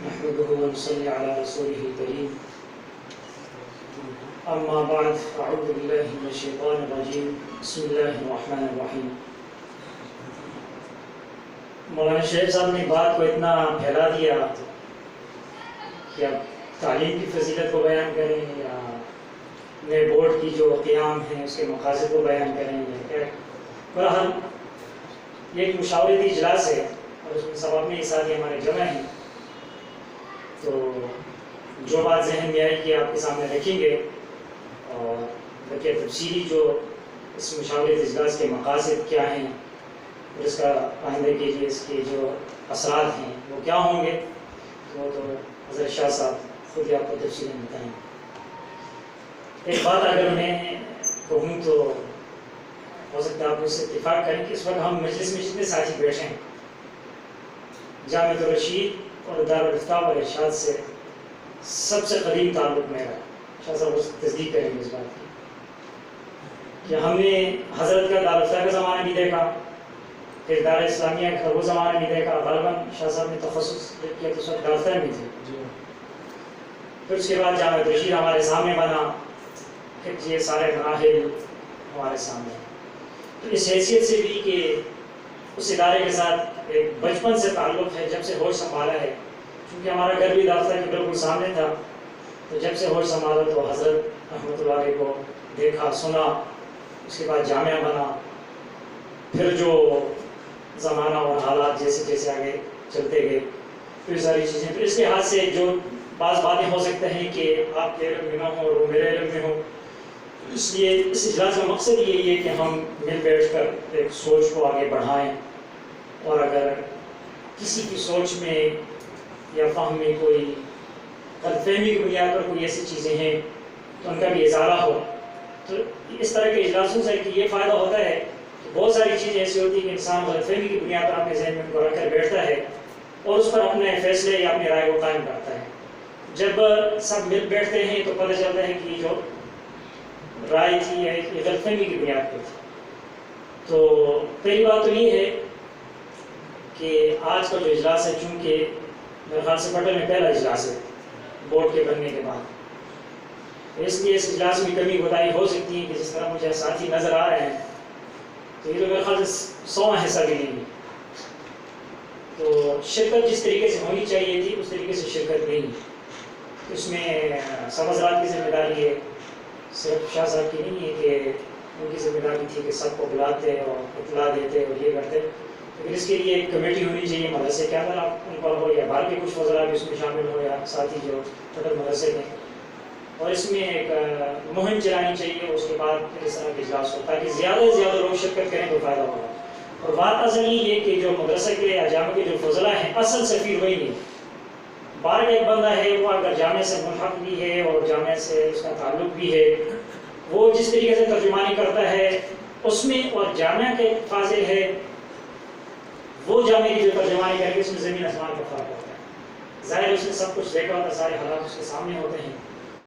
نحمده ونصلي على رسوله الكريم اما بعد اعوذ بالله من الشیطان الرجیم بسم اللہ الرحمن الرحیم۔ مولانا شیخ صاحب نے بات کو اتنا پھیلا دیا کہ اب تعلیم کی فضیلت کو بیان کریں یا نئے بورڈ کی جو قیام ہے اس کے مقاصد کو بیان کریں یا بہرحال یہ ایک مشاورتی اجلاس ہے اور اس میں سب اپنے ساتھی ہمارے جمع ہیں، تو جو بات ذہن میں آئی کہ آپ کے سامنے رکھیں گے اور بلکہ تفصیلی جو اس مشاورتی اجلاس کے مقاصد کیا ہیں اور اس کا آئندہ کے لیے اس کے جو اثرات ہیں وہ کیا ہوں گے، وہ تو حضرت شاہ صاحب خود ہی آپ کو تفصیل بتائیں۔ ایک بات اگر میں کہوں تو ہو سکتا ہے آپ اس سے اتفاق کریں کہ اس وقت ہم مجلس میں جتنے ساتھی بیٹھے ہیں جامعۃ الرشید اور دارالفتاح و ارشاد سے سب سے قدیم تعلق میرا، شاہ صاحب اس تصدیق کریں گے اس بات کی کہ ہم نے حضرت کا دارالفتاح کا زمانہ بھی دیکھا، پھر دار اسلامیہ کا وہ زمانہ بھی دیکھا، غالباً شاہ صاحب نے تخصص کیا تو اس وقت دارالفتاح میں تھے، پھر اس کے بعد جامعۃ الرشید ہمارے سامنے بنا، پھر یہ سارے مراحل ہمارے سامنے، تو اس حیثیت سے بھی کہ اس ادارے کے ساتھ ایک بچپن سے تعلق ہے، جب سے ہوش سنبھالا ہے، کیونکہ ہمارا گھر بھی دارالفتاح کے بالکل سامنے تھا، تو جب سے ہوش سنبھالا تو حضرت رحمۃ اللہ علیہ کو دیکھا سنا، اس کے بعد جامعہ بنا، پھر جو زمانہ اور حالات جیسے جیسے آگے چلتے گئے پھر ساری چیزیں، پھر اس کے ہاتھ سے جو بعض باتیں ہو سکتے ہیں کہ آپ کے علم میں نہ ہوں اور وہ میرے علم میں ہوں، اس لیے اس اجلاس کا مقصد یہی ہے کہ ہم مل بیٹھ کر ایک سوچ کو آگے بڑھائیں، اور اگر کسی کی سوچ میں یا فہم میں کوئی غلط فہمی کی بنیاد پر کوئی ایسی چیزیں ہیں تو ان کا بھی ازالہ ہو، تو اس طرح کے اجلاسوں سے کہ یہ فائدہ ہوتا ہے کہ بہت ساری چیزیں ایسی ہوتی ہیں کہ انسان غلط فہمی کی بنیاد پر اپنے ذہن میں ان کو رکھ کر بیٹھتا ہے اور اس پر اپنے فیصلے یا اپنی رائے کو قائم کرتا ہے۔ جب سب مل بیٹھتے ہیں تو پتہ چلتا ہے کہ جو رائے تھی یا ایک غلط فہمی کی بنیاد پر تھی۔ تو پہلی بات تو یہ ہے کہ آج کا جو اجلاس ہے، چونکہ میرے خیال سے پٹن میں پہلا اجلاس ہے بورڈ کے بننے کے بعد، اس لیے اس اجلاس میں کمی کوتاہی ہو سکتی ہے کہ جس طرح مجھے ساتھی نظر آ رہے ہیں تو یہ تو میرے خیال سے 100واں حصہ بھی نہیں ہے، تو شرکت جس طریقے سے ہونی چاہیے تھی اس طریقے سے شرکت نہیں ہے، اس میں سب حضرات کی ذمہ داری ہے، صرف شاہ صاحب کی نہیں ہے کہ ان کی ذمہ داری تھی کہ سب کو بلاتے اور اطلاع دیتے اور یہ کرتے، لیکن اس کے لیے ایک کمیٹی ہونی چاہیے مدرسے کے اندر، آپ ان پر ہو یا باہر کے کچھ وزراء بھی اس میں شامل ہو یا ساتھی جو فٹر مدرسے کے، اور اس میں ایک مہم چلانی چاہیے، اس کے بعد پھر اس طرح کے اجلاس ہو تاکہ زیادہ سے زیادہ لوگ شرکت کریں تو فائدہ ہوگا۔ اور بات اصل یہ ہے کہ جو مدرسے کے یا جامع کے جو فضلہ ہیں اصل سفیر وہی نہیں، باہر کا ایک بندہ ہے وہ اگر جامعہ سے ملحق بھی ہے اور جامعہ سے اس کا تعلق بھی ہے، وہ جس طریقے سے ترجمانی کرتا ہے اس میں، اور جامعہ کے فاضل ہے وہ جامعہ کی جو ترجمانی کرے گی اس میں زمین آسمان کا فرق ہوتا ہے۔ ظاہر اس نے سب کچھ دیکھا ہوتا ہے، سارے حالات اس کے سامنے ہوتے ہیں،